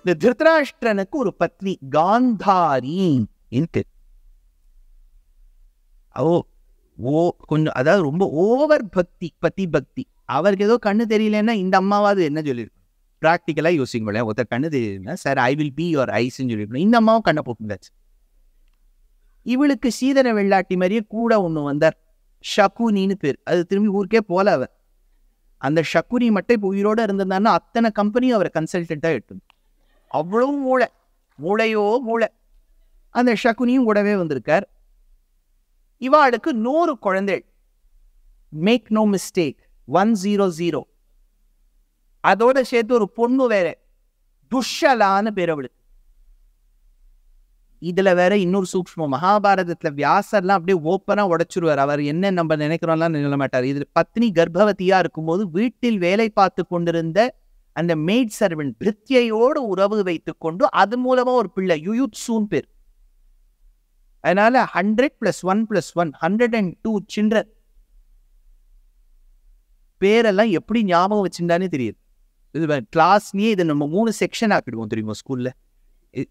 இந்த திருதராஷ்டிரனுக்கு ஒரு பத்னி காந்தாரி இருக்கு. கொஞ்சம் அதாவது ரொம்ப ஓவர் பக்தி, பக்தி. அவருக்கு ஏதோ கண்ணு தெரியலன்னா இந்த அம்மாவாது என்ன சொல்லியிருக்கணும்? ப்ராக்டிக்கலா யோசிங்களேன். ஒருத்தர் கண்ணு தெரியலன்னா sir I will be your ஐஸ்ன்னு சொல்லியிருக்கணும். இந்த அம்மாவும் கண்ணை போட்டுச்சு. இவளுக்கு சீதன வெள்ளாட்டி மாதிரியே கூட ஒன்று வந்தார், ஷகுனின்னு பேர். அது திரும்பி ஊருக்கே போல. அவர் அந்த ஷகுனி மட்டும் இப்போ உயிரோடு இருந்திருந்தாருன்னா அத்தனை கம்பெனியும் அவரை கன்சல்டண்ட்டாக எடுத்து. அவ்வளோ மூளையோ மூளை. அந்த ஷகுனியும் கூடவே வந்திருக்கார். இவாளுக்கு 100 குழந்தை. Make no mistake, 100. அதோட சேர்த்து ஒரு பொண்ணு வேற, துஷலான்னு பேர் அவளுக்கு. இதுல வேற இன்னொரு சூக்ஷ்மம். மகாபாரதத்துல வியாசர்லாம் அப்படியே ஓப்பனா உடைச்சிருவார். அவர் என்ன நம்ம நினைக்கிறோம்லாம் நினைக்க மாட்டார். இதுல பத்னி கர்ப்பவதியா இருக்கும்போது வீட்டில் வேலை பார்த்து கொண்டிருந்த அந்த மெய்ட் சர்வெண்ட் பிரித்யோடு உறவு வைத்துக் கொண்டு அது மூலமா ஒரு பிள்ளை, யுயுத்சூன் பேர். அதனால 100 + 1 + 1 102 சில்ட்ரன். பேரெல்லாம் எப்படி ஞாபகம் வச்சிருந்தானே தெரியுது. இது கிளாஸ்லயே இதை நம்ம 3 செக்ஷன் ஆக்கிடுவோம் தெரியுமா ஸ்கூல்ல.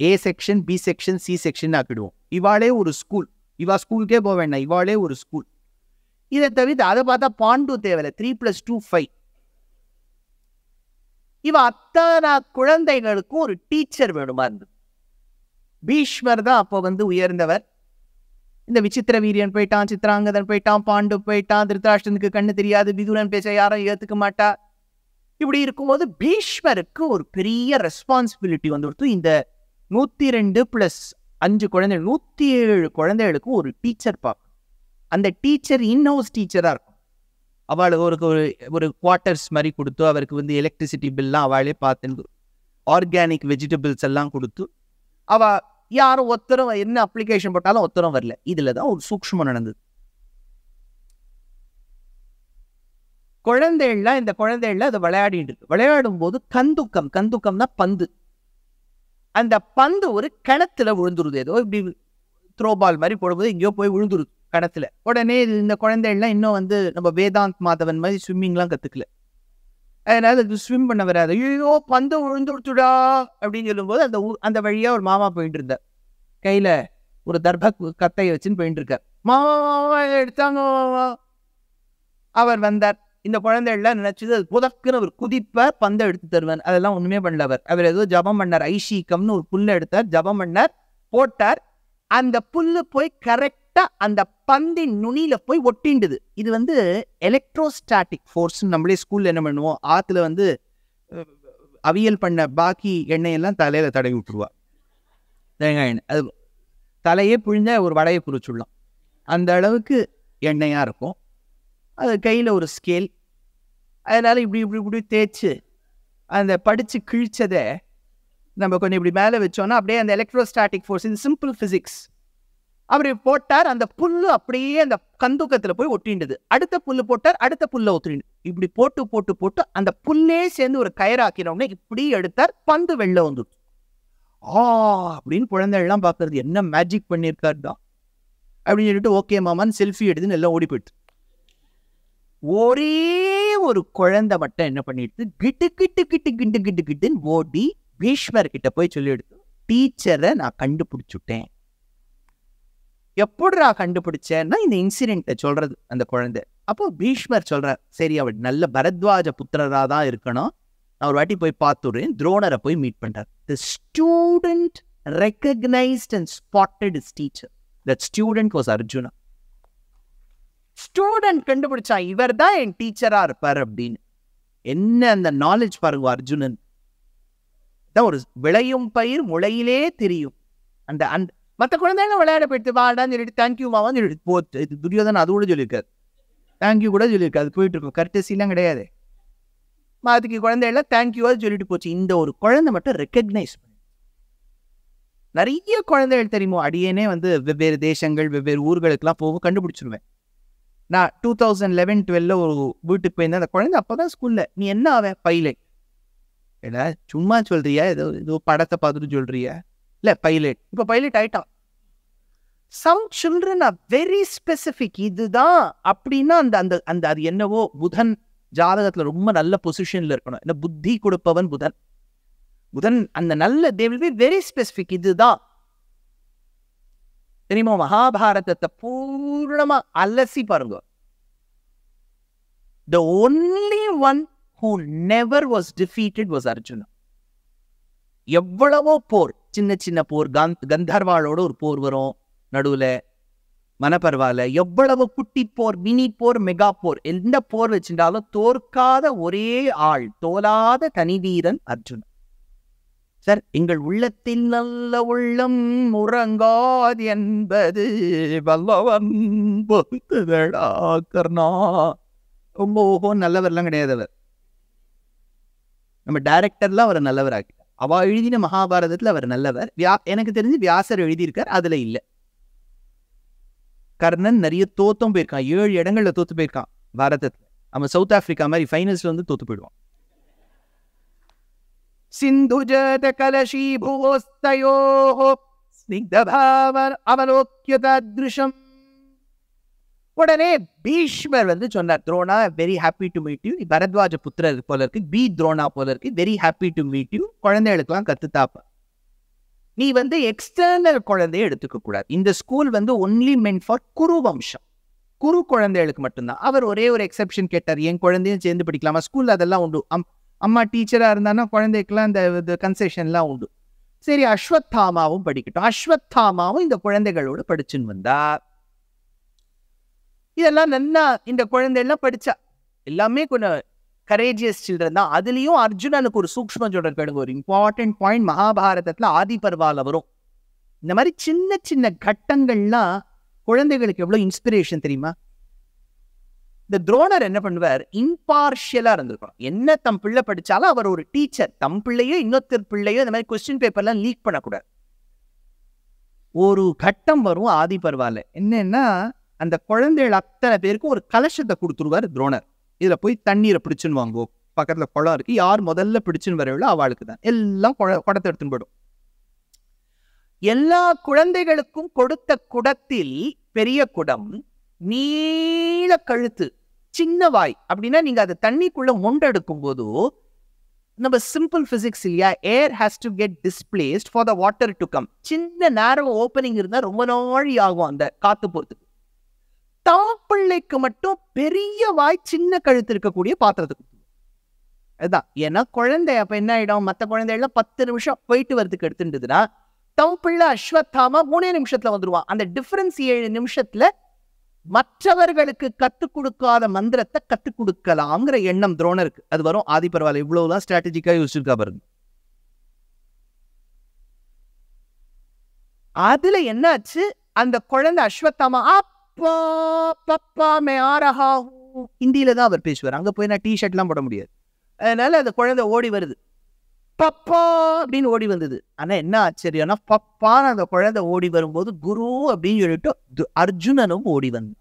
A section, B section, C section ஆக்கிடுவோம். இவாளே ஒரு ஸ்கூல். இவா ஸ்கூலுக்கே போக வேண்டாம், இவாளே ஒரு ஸ்கூல். இதை தவிர்த்து அதை பார்த்தா பாண்டு தேவையில்ல. 3 + 2 5. இவ அத்தனை குழந்தைகளுக்கும் ஒரு டீச்சர் வேணுமா இருந்தது. பீஷ்மர் தான் அப்போ உயர்ந்தவர். இந்த விசித்திர வீரியன் போயிட்டான், சித்திராங்கதன் போயிட்டான், பாண்டு போயிட்டான், திருதராஷ்டிரனுக்கு கண்ணு தெரியாது, விதுரன் பேச யாரும் ஏத்துக்க மாட்டா. இப்படி இருக்கும்போது பீஷ்மருக்கு ஒரு பெரிய ரெஸ்பான்சிபிலிட்டி வந்துடுத்து. இந்த 102 + 5 குழந்தைகள், 107 குழந்தைகளுக்கு ஒரு டீச்சர் பார்க்கணும். அந்த டீச்சர் இன்ஹவுஸ் டீச்சரா இருக்கும். அவளுக்கு ஒரு குவார்ட்டர்ஸ் மாதிரி கொடுத்து, அவருக்கு எலக்ட்ரிசிட்டி பில்லாம் அவளே பார்த்து, ஆர்கானிக் வெஜிடபிள்ஸ் எல்லாம் கொடுத்து, அவ யாரும் ஒத்தரம் என்ன அப்ளிகேஷன் போட்டாலும் ஒத்தரம் வரல. இதுலதான் ஒரு சூக்ஷ்மம் நடந்தது. குழந்தைகள்லாம் இந்த குழந்தைகள்ல அதை விளையாடிட்டு இருக்கு. விளையாடும் போது கந்துக்கம்னா பந்து. அந்த பந்து ஒரு கிணத்துல விழுந்துருது. ஏதோ இப்படி த்ரோபால் மாதிரி போடும்போது எங்கேயோ போய் விழுந்துருது கிணத்துல. உடனே இந்த குழந்தைகள்லாம் இன்னும் நம்ம வேதாந்த் மாதவன் மாதிரி ஸ்விம்மிங்லாம் கத்துக்கல. அதனால அது ஸ்விம் பண்ண வராது. ஐயோ பந்து விழுந்துடுச்சுடா அப்படின்னு சொல்லும்போது அந்த வழியா ஒரு மாமா போயிட்டு இருந்தார். கையில ஒரு தர்ப கத்தையை வச்சுன்னு போயிட்டு இருக்கார். மாமா எடுத்தாங்க. அவர் வந்தார். இந்த குழந்தைகள்லாம் நினைச்சது அது புதக்குன்னு ஒரு குதிப்ப பந்தை எடுத்து தருவார். அதெல்லாம் ஒண்ணுமே பண்ணல. அவர் ஏதோ ஜபம் பண்ணார். ஐஷீக்கம்னு ஒரு புல்லை எடுத்தார், ஜபம் பண்ணார், போட்டார். அந்த புல்லு போய் கரெக்டா அந்த பந்தின் நுனியில போய் ஒட்டிண்டுது. இது எலக்ட்ரோஸ்டாட்டிக் ஃபோர்ஸ். நம்மளே ஸ்கூல்ல என்ன பண்ணுவோம், ஆத்துல அவியல் பண்ண பாக்கி எண்ணெயெல்லாம் தலையில தடவி விட்டுருவா. தேங்காய் எண்ணெய் அது தலையே புழிஞ்ச ஒரு வடையை புரிச்சுடலாம். அந்த அளவுக்கு எண்ணெயா இருக்கும். அது கையில ஒரு ஸ்கேல். அதனால இப்படி தேய்ச்சி அந்த படிச்சு கிழிச்சதை நம்ம கொஞ்சம் இப்படி மேலே வச்சோம்னா அப்படியே அந்த எலக்ட்ரோஸ்டாட்டிக் ஃபோர்ஸ், இது சிம்பிள் பிசிக்ஸ். அப்படி போட்டார். அந்த புல்லு அப்படியே அந்த கந்துக்கத்துல போய் ஒட்டிண்டுது. அடுத்த புல்லு போட்டார், அடுத்த புல்ல ஒட்டிண்டு. இப்படி போட்டு போட்டு போட்டு அந்த புல்லே சேர்ந்து ஒரு கயிறாக்கினோம்னா இப்படி எடுத்தார். பந்து வெளில வந்துடும். அப்படின்னு குழந்தைகள்லாம் பார்க்கறது, என்ன மேஜிக் பண்ணியிருக்காரு தான் அப்படின்னு சொல்லிட்டு ஓகே மாமான்னு செல்ஃபி எடுத்துன்னு எல்லாம் ஓடி போயிட்டு. ஒரே ஒரு குழந்தை மட்டும் என்ன பண்ணிட்டு கிட்டு கிட்டு கிட்டு கிட்டு கிட்டு கிட்டுன்னு ஓடி பீஷ்மர் கிட்ட போய் சொல்லி எடுத்து, டீச்சரை நான் கண்டுபிடிச்சுட்டேன். எப்படி நான் கண்டுபிடிச்சேன்னா இந்த இன்சிடென்ட்டை சொல்றது அந்த குழந்தை. அப்போ பீஷ்மர் சொல்றார், சரி அவள் நல்ல பரத்வாஜ புத்திரரா தான் இருக்கணும், நான் ஒரு வாட்டி போய் பார்த்துடுறேன். துரோணரை போய் மீட் பண்றார். The student recognized and spotted his teacher. That student was Arjuna. Student கண்டுபிடிச்சா இவர் தான் என் டீச்சரா இருப்பார் அப்படின்னு. என்ன அந்த நாலேஜ் பாருங்க. அர்ஜுனன் தான் ஒரு விளையும் பயிர் முளையிலே தெரியும். அந்த மற்ற குழந்தைங்க விளையாட போயிட்டு வாடான்னு சொல்லிட்டு தேங்க்யூ மாவான்னு சொல்லிட்டு போச்சு. இது துரியோதன் அது கூட சொல்லியிருக்காரு, தேங்க்யூ கூட சொல்லியிருக்காரு. அது போயிட்டு இருக்கும், கர்டசிலாம் கிடையாது. அதுக்கு குழந்தைகள்லாம் தேங்க்யூவாது சொல்லிட்டு போச்சு. இந்த ஒரு குழந்தை மட்டும் ரெக்கக்னைஸ் பண்ணி. நிறைய குழந்தைகள் தெரியுமோ, அடியேனே வெவ்வேறு தேசங்கள் வெவ்வேறு ஊர்களுக்கெல்லாம் போகும், கண்டுபிடிச்சிருவேன். நான் 2011-12 ஒரு வீட்டுக்கு போயிருந்தேன். அந்த குழந்தை அப்பதான் ஸ்கூல்ல, நீ என்ன ஆவேன்? பைலட். ஏடா சும்மா சொல்றியா? ஏதோ படத்தை பார்த்துட்டு சொல்றியா? இல்ல பைலட். இப்ப பைலட் ஆயிட்டான். Some children are very specific. இதுதான் அப்படின்னா அந்த அந்த அது என்னவோ புதன் ஜாதகத்துல ரொம்ப நல்ல பொசிஷன்ல இருக்கணும். இந்த புத்தி கொடுப்பவன் புதன். அந்த நல்ல they will be very specific. இதுதான் தெரியுமா? மகாபாரதத்தை பூர்ணமா அலசி பாருங்க. The only one who never was defeated was Arjuna. எவ்வளவோ போர், சின்ன சின்ன போர், கந்தர்வாளோட ஒரு போர் வரும் நடுவுல, மனப்பரவால எவ்வளவு குட்டி போர், மினி போர், மெகா போர், எந்த போர் வச்சிருந்தாலும் தோற்காத ஒரே ஆள், தோலாத தனி வீரன் அர்ஜுனன். சார், எங்கள் உள்ளத்தில் நல்ல உள்ளம் உறங்காது என்பது வல்லவன் பொறுத்ததடா கர்ணா. ரொம்ப நல்லவர்லாம் கிடையாது அவர். நம்ம டைரக்டர்லாம் அவர் நல்லவர் ஆக்கி, அவ எழுதின மகாபாரதத்துல அவர் நல்லவர். எனக்கு தெரிஞ்சு வியாசர் எழுதியிருக்கார், அதுல இல்ல. கர்ணன் நிறைய தோத்தும் போயிருக்கான், 7 இடங்கள்ல தோத்து போயிருக்கான் பாரதத்துல. அவன் சவுத் ஆப்பிரிக்கா மாதிரி ஃபைனல்ஸ்ல வந்து தோத்து போயிடுவான். சிந்துஜத கலஷி பூஸ்தயோஹோ ஸ்னிக்தபாவன் அவலோக்யதத்ருஷம். உடனே பீஷ்மர் வந்து சொன்னார், Drona very happy to meet you. Bharadwaj புத்திரர் போல இருக்கு, பி துரோணா போல இருக்கு, very happy to meet you. குழந்தைகளுக்கெல்லாம் கத்துத்தாப்ப, நீ வந்து எக்ஸ்டர்னல் குழந்தைய எடுத்துக்க கூடாது. இந்த ஸ்கூல் வந்து ஒன்லி மென்ட் ஃபார் குரு வம்சம், குரு குழந்தைகளுக்கு மட்டும்தான். அவர் ஒரே ஒரு எக்ஸெப்ஷன் கேட்டார், என் குழந்தையும் சேர்ந்து படிக்கலாமா? ஸ்கூல்ல அதெல்லாம் உண்டு. அம்மா டீச்சரா இருந்தானா குழந்தைக்கெல்லாம் இந்த கன்செஷன்லாம் உண்டு. சரி, அஸ்வத்தாமாவும் படிக்கட்டும். அஸ்வத்தாமாவும் இந்த குழந்தைகளோட படிச்சுன்னு வந்தார். இதெல்லாம் நல்லா இந்த குழந்தையெல்லாம் படிச்சா, எல்லாமே கொஞ்சம் கரேஜியஸ் சில்ட்ரன் தான். அதுலயும் அர்ஜுனனுக்கு ஒரு சூக்ஷ்ம தொடர் கேடுங்க, ஒரு இம்பார்ட்டன்ட் பாயிண்ட் மகாபாரதத்துல ஆதி பர்வால வரும். இந்த மாதிரி சின்ன சின்ன கட்டங்கள்லாம் குழந்தைகளுக்கு எவ்வளவு இன்ஸ்பிரேஷன் தெரியுமா? இந்த துரோணர் என்ன பண்ணுவார், இம்பார்ஷியலா இருந்திருக்கணும். என்ன தம் பிள்ளை படிச்சாலும் அவர் ஒரு டீச்சர், தம் பிள்ளையோ இன்னொருத்தர் பிள்ளையோ இந்த மாதிரி கொஸ்டின் பேப்பர்லாம் லீக் பண்ணக்கூடாது. ஒரு கட்டம் வரும் ஆதி பர்வால, என்னன்னா அந்த குழந்தைகள் அத்தனை பேருக்கும் ஒரு கலசத்தை கொடுத்துருவார் துரோணர். இதுல போய் தண்ணீரை பிடிச்சுன்னு வாங்குவோம், பக்கத்துல குளம் இருக்கு, யார் முதல்ல பிடிச்சுன்னு வரவில்லை அவளுக்கு தான். எல்லாம் குடத்தை எடுத்துன்னு போயிடும். எல்லா குழந்தைகளுக்கும் கொடுத்த குடத்தில் பெரிய குடம், நீள கழுத்து, சின்ன வாய். அப்படின்னா நீங்க அதை தண்ணிக்குள்ள மொண்டெடுக்கும் போது, நம்ம சிம்பிள் பிசிக்ஸ் இல்லையா, air has to get displaced for the water to come. சின்ன நேரோ ஓப்பனிங் இருந்தா ரொம்ப நாழி ஆகும் அந்த காத்து போறதுக்கு. தாப்பிள்ளைக்கு மட்டும் பெரிய வாய், சின்ன கழுத்து இருக்கக்கூடிய பாத்திரத்துக்கு. அதுதான், ஏன்னா குழந்தை அப்ப என்ன ஆயிடும், மற்ற குழந்தைகள்லாம் 10 நிமிஷம் போயிட்டு வரதுக்கு எடுத்துட்டுதுன்னா, தம்பிள்ளை அஸ்வத்தாமா 3 நிமிஷத்துல வந்துருவான். அந்த டிஃபரன்ஸ் 7 நிமிஷத்துல மற்றவர்களுக்கு கத்துக் கொடுக்காத மந்திரத்தை கத்துக் கொடுக்கலாம்ங்கிற எண்ணம் துரோணருக்கு. அது வரும் ஆதி பரவாயில்ல, இவ்வளவுதான் ஸ்ட்ராட்டஜிக்கா யோசிச்சிருக்கா பாருங்க. அதுல என்னாச்சு, அந்த குழந்தை அஸ்வத்தாமா அப்பா பப்பா மே ஆ ரஹா ஹூ, ஹிந்தியில தான் அவர் பேசுவார். அங்க போய் நான் டிஷர்ட் எல்லாம் போட முடியாது. அதனால அந்த குழந்தை ஓடி வருது, பப்பா அப்படின்னு ஓடி வந்தது. ஆனா என்ன ஆச்சரியம்னா, பப்பான்னு அந்த குழந்தை ஓடி வரும்போது குரு அப்படின்னு சொல்லிட்டு அர்ஜுனனும் ஓடி வந்தான்.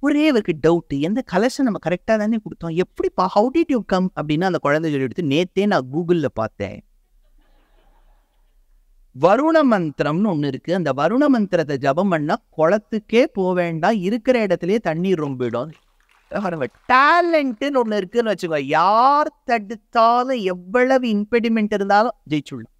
ஒரே இவருக்கு டவுட், எந்த கலெக்ஷன் நம்ம கரெக்டா தானே கொடுத்தோம், எப்படிப்பா ஹவு டிட் யூ கம் அப்படின்னு அந்த குழந்தை சொல்லி எடுத்து, நேத்தே நான் கூகுள்ல பார்த்தேன், வருண மந்திரம்னு ஒண்ணு இருக்கு, அந்த வருண மந்திரத்தை ஜபம் பண்ணா குளத்துக்கே போக வேண்டாம், இருக்கிற இடத்துலயே தண்ணீர் ரொம்பிடும். டேலண்ட்னு ஒண்ணு இருக்குன்னு வச்சுக்கோ, யார் தடுத்தாலும் எவ்வளவு இம்பெடிமெண்ட் இருந்தாலும் ஜெயிச்சுடலாம்.